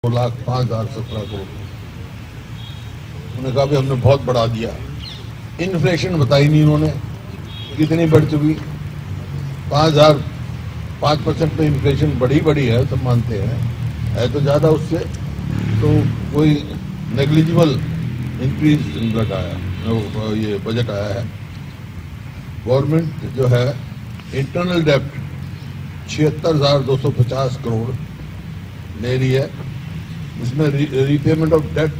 2,05,17 करोड़। उन्होंने कहा भी हमने बहुत बढ़ा दिया। इन्फ्लेशन बताई नहीं उन्होंने कितनी बढ़ चुकी। 5% पे इन्फ्लेशन बड़ी है, सब मानते हैं, है तो ज्यादा उससे, तो कोई नेग्लिजिबल इंक्रीज इनका आया, ये बजट आया है। गवर्नमेंट जो है इंटरनल डेप्ट 76,250 करोड़ ले रही है। इसमें repayment of debt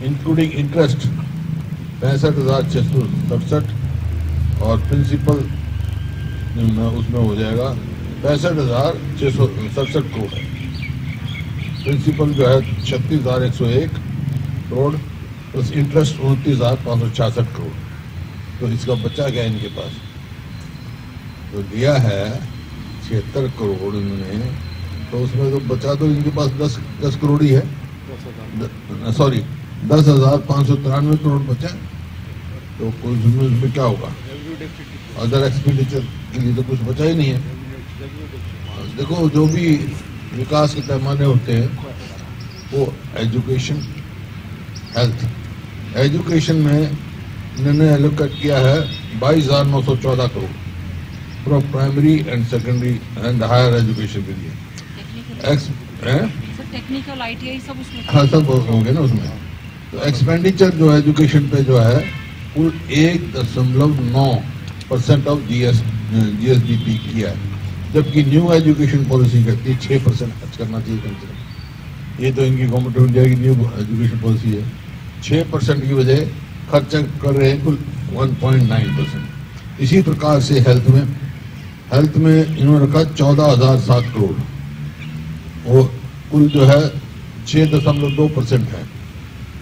including interest 65,667 और प्रिंसिपल उसमें हो जाएगा 65,667 करोड़ है। प्रिंसिपल जो है 36,101 करोड़ प्लस इंटरेस्ट 29,566 करोड़। तो इसका बचा क्या इनके पास? तो दिया है 76 करोड़ इन्होंने, तो उसमें तो बचा तो इनके पास 10 करोड़ ही है, सॉरी 10,593 करोड़ बचा। तो उसमें क्या होगा? अदर एक्सपेंडिचर के लिए तो कुछ बचा ही नहीं है। देखो, जो भी विकास के पैमाने होते हैं वो एजुकेशन, हेल्थ, एजुकेशन में इन्होंने एलोकेट किया है 22,914 crore for primary and secondary and higher education के लिए। टेक्निकल ITI सब उसमें, हाँ सब होंगे ना उसमें। तो एक्सपेंडिचर जो एजुकेशन पे जो है कुल 1.9% ऑफ GSDP किया है, जबकि न्यू एजुकेशन पॉलिसी कहती है 6% खर्च करना चाहिए कम से कम। ये तो इनकी गवर्नमेंट ऑफ इंडिया की न्यू एजुकेशन पॉलिसी है। 6% की वजह खर्च कर रहे हैं कुल 1.9%। इसी प्रकार से हेल्थ में इन्होंने रखा 14,007 करोड़, वो कुल जो है 6.2% है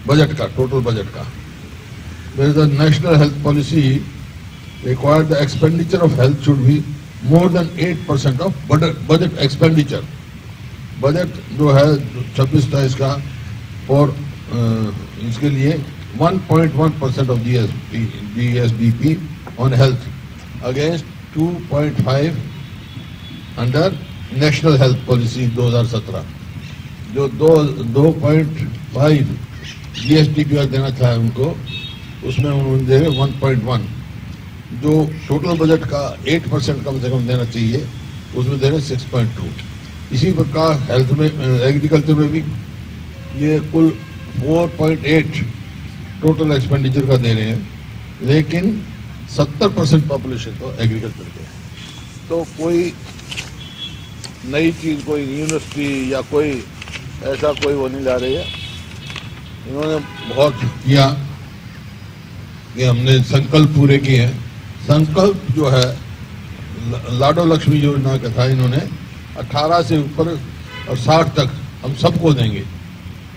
बजट का, टोटल बजट का। The national health policy required the expenditure of health should be more than 8% of budget expenditure. Budget जो है 26-27 का और इसके लिए 1.1% of GSDP on health against 2.5 under national health policy 2017। जो 2.5 GSDP देना चाहे उनको, उसमें उन्होंने दे 1.1। जो टोटल बजट का 8% कम से कम देना चाहिए, उसमें दे रहे 6.2। इसी प्रकार हेल्थ में, एग्रीकल्चर में भी ये कुल 4.8 टोटल एक्सपेंडिचर का दे रहे हैं, लेकिन 70% पॉपुलेशन तो एग्रीकल्चर के है। तो कोई नई चीज, कोई यूनिवर्सिटी या कोई ऐसा कोई वो नहीं ला रही है। इन्होंने बहुत किया कि हमने संकल्प पूरे किए हैं। संकल्प जो है लाडो लक्ष्मी योजना का था, इन्होंने 18 से ऊपर और 60 तक हम सबको देंगे।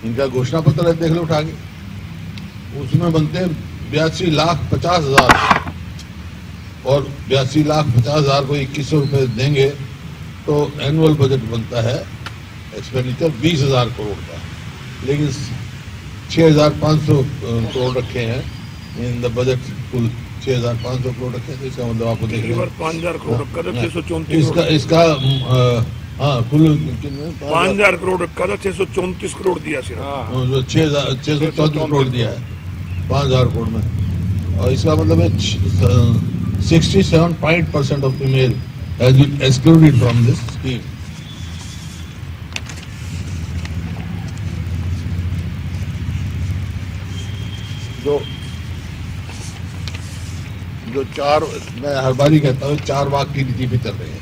इनका घोषणा पत्र है, देख लो उठा के, उसमें बनते 82,50,000 और 82,50,000 को 2,100 रुपए देंगे तो एनुअल बजट बनता है एक्सपेंडिचर 20,000 करोड़ का। लेकिन 6,500 करोड़ रखे हैं इन द बजट, कुल 6,500 करोड़ रखे हैं। तो इसका मतलब आपको देख रहे हैं 5,000 करोड़ रखा था, 634 इसका हाँ कुल 5,000 करोड़ रखा था, 634 करोड़ दिया सिर्फ। 634 करोड़ दिया है 5,000 करोड़ में। और इसका मतलब है 67% of female has been excluded from this scheme. जो चार, मैं हर बारी कहता हूँ 4 वाक की नीति पे चल रहे हैं।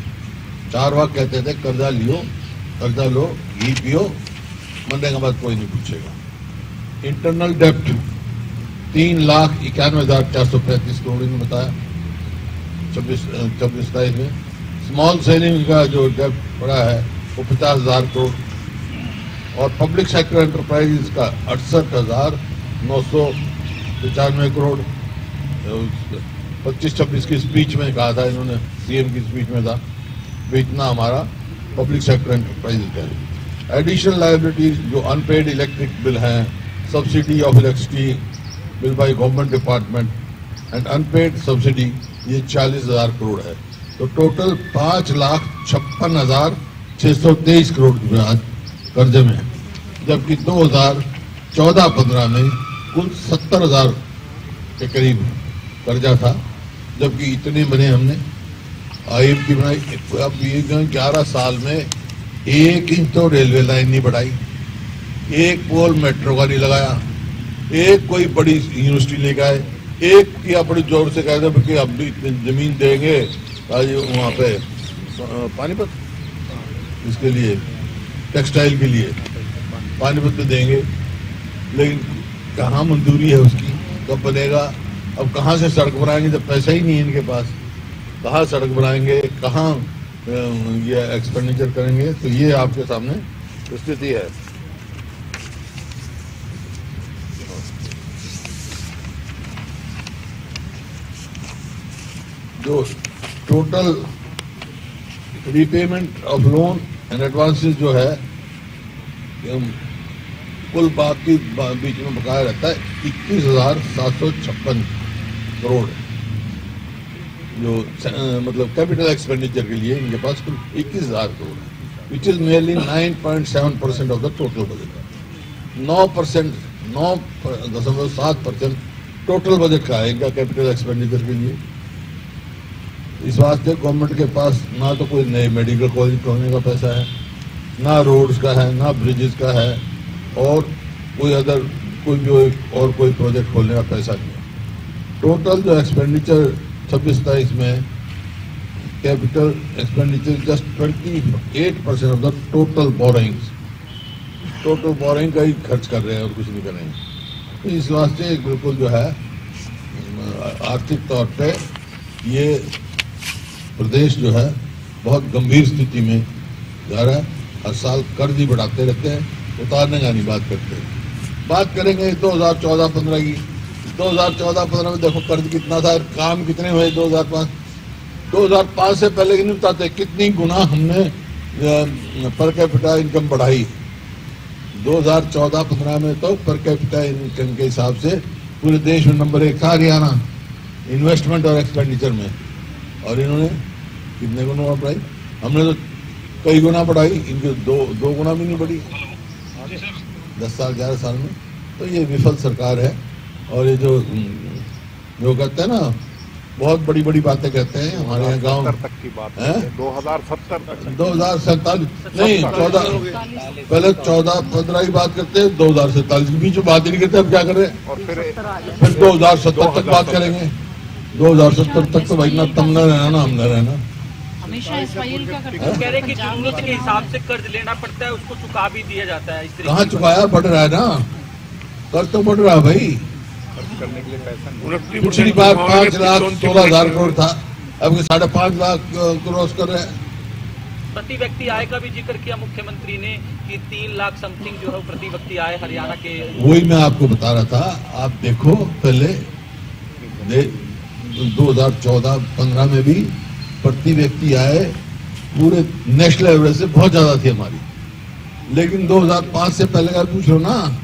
4 वाक कहते थे कर्जा लो, घी पियो, मरने के बाद कोई नहीं पूछेगा। इंटरनल डेप्ट 3,91,435 करोड़ ने बताया 26-27 में। स्मॉल सेविंग का जो डेप्ट पड़ा है वो 50,000 करोड़ और पब्लिक सेक्टर एंटरप्राइजेस का 68,995 करोड़। 25-26 की स्पीच में कहा था इन्होंने, CM की स्पीच में था, इतना हमारा पब्लिक सेक्टर एंटरप्राइजेस का है। एडिशनल लायबिलिटीज जो अनपेड इलेक्ट्रिक बिल हैं, subsidy of electricity bill by government department and unpaid subsidy, ये 40,000 करोड़ है। तो टोटल 5,56,623 करोड़ रुपए आज कर्जे में है। जबकि 2014-15 में कुल 70,000 के करीब कर्जा था, जबकि इतने बने हमने IMT बनाई। अब ये 11 साल में 1 इंच तो रेलवे लाइन नहीं बढ़ाई, एक पोल मेट्रो का नहीं लगाया, एक कोई बड़ी यूनिवर्सिटी लेके आए, एक किया बड़ी जोर से कह दे कि अब भी इतनी जमीन देंगे आज वहाँ पे पानीपत इसके लिए टेक्सटाइल के लिए पानीपत में देंगे, लेकिन कहाँ मंजूरी है उसकी, कब बनेगा? अब कहाँ से सड़क बनाएंगे जब पैसा ही नहीं है इनके पास? कहाँ सड़क बनाएंगे, कहाँ ये एक्सपेंडिचर करेंगे? तो ये आपके सामने स्थिति है। जो total repayment of loan and advances जो है कुल बाकी बीच में बकाया रहता है 21,756 करोड़, जो मतलब कैपिटल एक्सपेंडिचर के लिए इनके पास कुल 21,000 करोड़ है, which is nearly 9.7% of the total budget. 9.7% total budget का है इनका कैपिटल एक्सपेंडिचर के लिए। इस वास्ते गवर्नमेंट के पास ना तो कोई नए मेडिकल कॉलेज खोलने का पैसा है, ना रोड्स का है, ना ब्रिजेस का है, और कोई अदर कोई प्रोजेक्ट खोलने का पैसा नहीं है। टोटल जो एक्सपेंडिचर 26-27 में capital expenditure just 28% of the total borings, total boring का ही खर्च कर रहे हैं और कुछ नहीं कर रहे हैं। तो इस वास्ते बिल्कुल जो है आर्थिक तौर पे ये प्रदेश जो है बहुत गंभीर स्थिति में जा रहा है। हर साल कर्ज ही बढ़ाते रहते हैं, उतारने का नहीं बात करते। बात करेंगे 2014-15 की। 2014-15 में देखो कर्ज कितना था, काम कितने हुए 2005 से पहले की नहीं बताते कितनी गुना हमने पर कैपिटा इनकम बढ़ाई। 2014-15 में तो पर कैपिटा इनकम के हिसाब से पूरे देश में नंबर 1 था हरियाणा, इन्वेस्टमेंट और एक्सपेंडिचर में, और इन्होंने कितने गुना बढ़ाई? हमने तो कई गुना बढ़ाई, इनके दो गुना भी नहीं बढ़ी 10 साल 11 साल में। तो ये विफल सरकार है। और ये जो कहते हैं ना, बहुत बड़ी बड़ी बातें कहते हैं हमारे यहाँ गाँव तक की बात है 2070 तक 2047 नहीं 14 पहले 14-15 की बात करते हैं, 2047 के बीच में बात ही नहीं करते। अब क्या कर रहे हैं? और फिर 2070 तक बात करेंगे। 2070 तक तो भाई ना तम न रहना ना हम न रहना। हमेशा इस्माइल का करते वो कह रहे हैं कि जरूरत के हिसाब से कर्ज लेना पड़ता है, उसको चुका भी दिया जाता है। इस तरीके कहाँ की चुकाया? बढ़ रहा है ना, कर्ज तो बढ़ रहा है भाई। करने के लिए पैसा नहीं। 29% पिछली बार 5,16,000 करोड़ था, अब 5.5 लाख क्रॉस कर रहे हैं। प्रति व्यक्ति आय का भी जिक्र किया मुख्यमंत्री ने कि 3 लाख समथिंग जो है वो प्रति व्यक्ति आय हरियाणा के। वही मैं आपको बता रहा था। आप देखो पहले 2014-15 में भी प्रति व्यक्ति आय पूरे नेशनल एवरेज से बहुत ज्यादा थी हमारी, लेकिन 2005 से पहले का पूछ लो ना,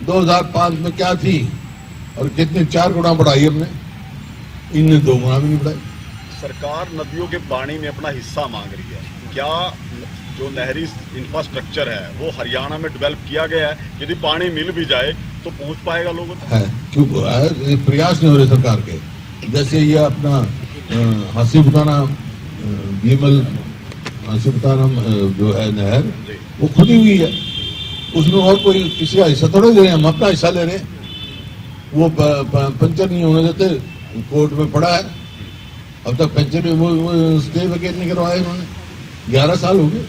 2005 में क्या थी और कितने 4 गुना बढ़ाई हमने, इनने 2 गुना भी नहीं बढ़ाई। सरकार नदियों के पानी में अपना हिस्सा मांग रही है। क्या जो नहरी इंफ्रास्ट्रक्चर है वो हरियाणा में डेवलप किया गया है? यदि पानी मिल भी जाए तो पहुंच पाएगा लोगों तक? है क्यों ये प्रयास नहीं हो रहे सरकार के? जैसे ये अपना हासीपुताना भीमल हासीपुताना जो है नहर, वो खुदी हुई है, उसमें और कोई किसी का हिस्सा थोड़ा ले रहे हैं, हम अपना हिस्सा ले रहे हैं। वो पंचर नहीं होने देते, कोर्ट में पड़ा है, अब तक पंचर में वो स्टे वेकेट नहीं करवाया इन्होंने, 11 साल हो गए।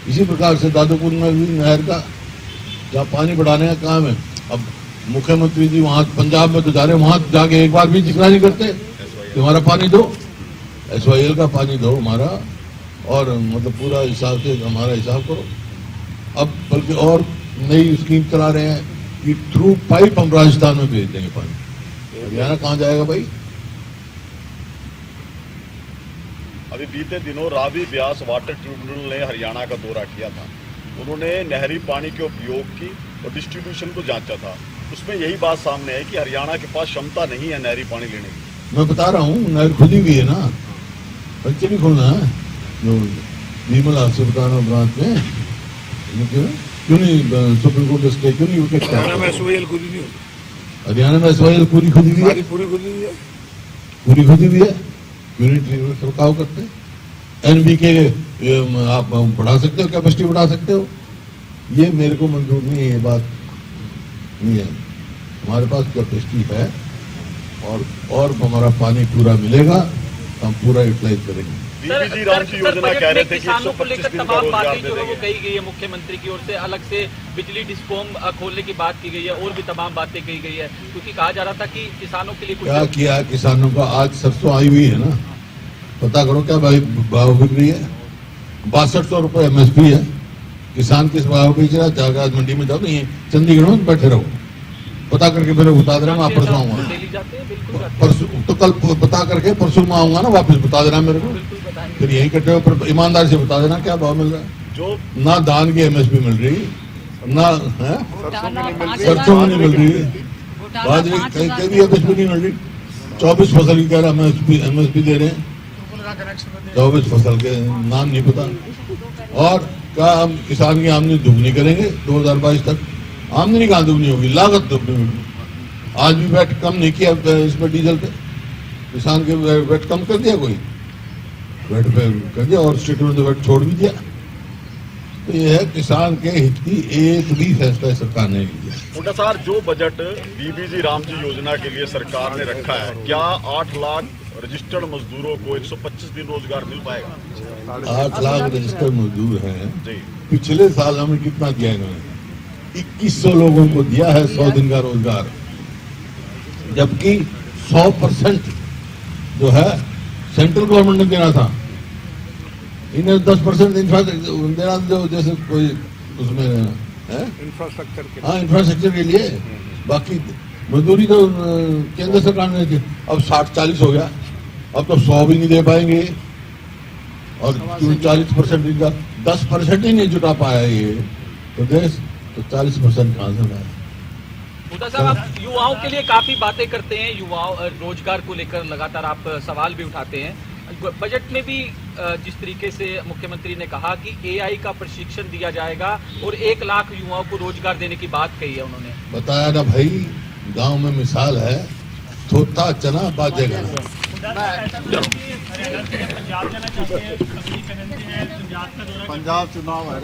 इसी प्रकार से दादूपुर में भी नहर का जहाँ पानी बढ़ाने का काम है, अब मुख्यमंत्री जी वहां पंजाब में तो जा रहे हैं, वहां जाके एक बार भी जिक्र नहीं करते कि हमारा पानी दो, SYL का पानी दो हमारा, और मतलब पूरा हिसाब से हमारा हिसाब करो। अब बल्कि और नई स्कीम चला रहे हैं कि थ्रू पाइप हम राजस्थान में भेज देंगे पानी। हरियाणा कहाँ जाएगा भाई? अभी बीते दिनों रावी व्यास वाटर ट्रिब्यूनल ने हरियाणा का दौरा किया था। उन्होंने नहरी पानी के उपयोग की और डिस्ट्रीब्यूशन को जांचा था। उसमें यही बात सामने है कि हरियाणा के पास क्षमता नहीं है नहरी पानी लेने की। मैं बता रहा हूँ, नहर खुली हुई है ना, बच्चे भी खोलना है जो भीमल हास्य बताना ब्रांच में, क्यों नहीं सुप्रीम कोर्ट ने स्टे क्यों नहीं विकेट हरियाणा में किया? SYL खुद ही नहीं होती, हरियाणा में SYL पूरी खुद ही है, सारी पूरी खुद ही है। पूरी खुद ही है। यूनिट रखाव करते हैं। NBK आप बढ़ा सकते हो, कैपेसिटी बढ़ा सकते हो। ये मेरे को मंजूर नहीं है, ये बात नहीं है। हमारे पास कैपेसिटी है और हमारा पानी पूरा मिलेगा तो हम पूरा यूटिलाइज करेंगे। बीबीजी राम की योजना कह रहे थे कि किसानों को 125 लेकर दिन का तमाम रोजगार बातें दे जो है वो देंगे। कही गई है मुख्यमंत्री की ओर से, अलग से बिजली डिस्कॉम खोलने की बात की गई है और भी तमाम बातें कही गई है, क्योंकि कहा जा रहा था कि किसानों के लिए क्या कुछ किया किसानों का? आज सरसों आई हुई है ना, पता करो क्या भाव बिक रही है। 6200 रुपये MSP है। किसान किस भाव बेच रहा है? जाकर आज मंडी में जाओ, नहीं चंडीगढ़ में बैठे रहो, पता करके मेरे बता दे रहा मैं आप परसों आऊंगा। डेली जाते हैं, बिल्कुल जाते हैं, परसों तो कल बता करके परसों में आऊंगा ना, वापस बता देना मेरे को। बिल्कुल बताएंगे। फिर यहीं कटे हो, पर ईमानदारी से बता देना क्या भाव मिल रहा है। जो ना धान की MSP मिल रही, ना है घोटाला सरसों में नहीं मिल रही, घोटाला बाजरे 5,000 कहीं भी MSP नहीं मिल रही। 24 फसल की कह रहा MSP दे रहे हैं, 24 फसल के नाम नहीं पता। और क्या हम किसान की आमदनी दुगनी करेंगे 2022 तक? आमदनी कहाँ दुगनी होगी, लागत दुगनी होगी। आज भी वैट कम नहीं किया इसमें डीजल पे, किसान के वैट कम कर दिया, कोई वैट पे कर दिया और स्टेट में वैट छोड़ भी दिया। तो ये है किसान के हित की एक भी फैसला सरकार ने लिया। मुंडा साहब, जो बजट बीबीजी राम जी योजना के लिए सरकार ने रखा है, क्या 8 लाख रजिस्टर्ड मजदूरों को 125 दिन रोजगार मिल पाएगा? 8 लाख रजिस्टर्ड मजदूर हैं। जी, पिछले साल हमें कितना दिया इन्होंने? 2100 लोगों को दिया है 100 दिन का रोजगार, जबकि 100% जो है सेंट्रल गवर्नमेंट ने देना था। इन्हें 10% देना, जो जैसे कोई उसमें है इंफ्रास्ट्रक्चर के हाँ इंफ्रास्ट्रक्चर के लिए। बाकी मजदूरी तो केंद्र सरकार ने दी। अब 60-40 हो गया, अब तो 100 भी नहीं दे पाएंगे। और 40% इनका 10% ही नहीं जुटा पाया ये प्रदेश, तो 40% कहाँ से लाया? मुद्दा साहब, आप युवाओं के लिए काफी बातें करते हैं, युवाओं रोजगार को लेकर लगातार आप सवाल भी उठाते हैं। बजट में भी जिस तरीके से मुख्यमंत्री ने कहा कि AI का प्रशिक्षण दिया जाएगा और 1 लाख युवाओं को रोजगार देने की बात कही है उन्होंने। बताया ना भाई, गांव में मिसाल है, थोथा चना बाजेगा। पंजाब चुनाव है।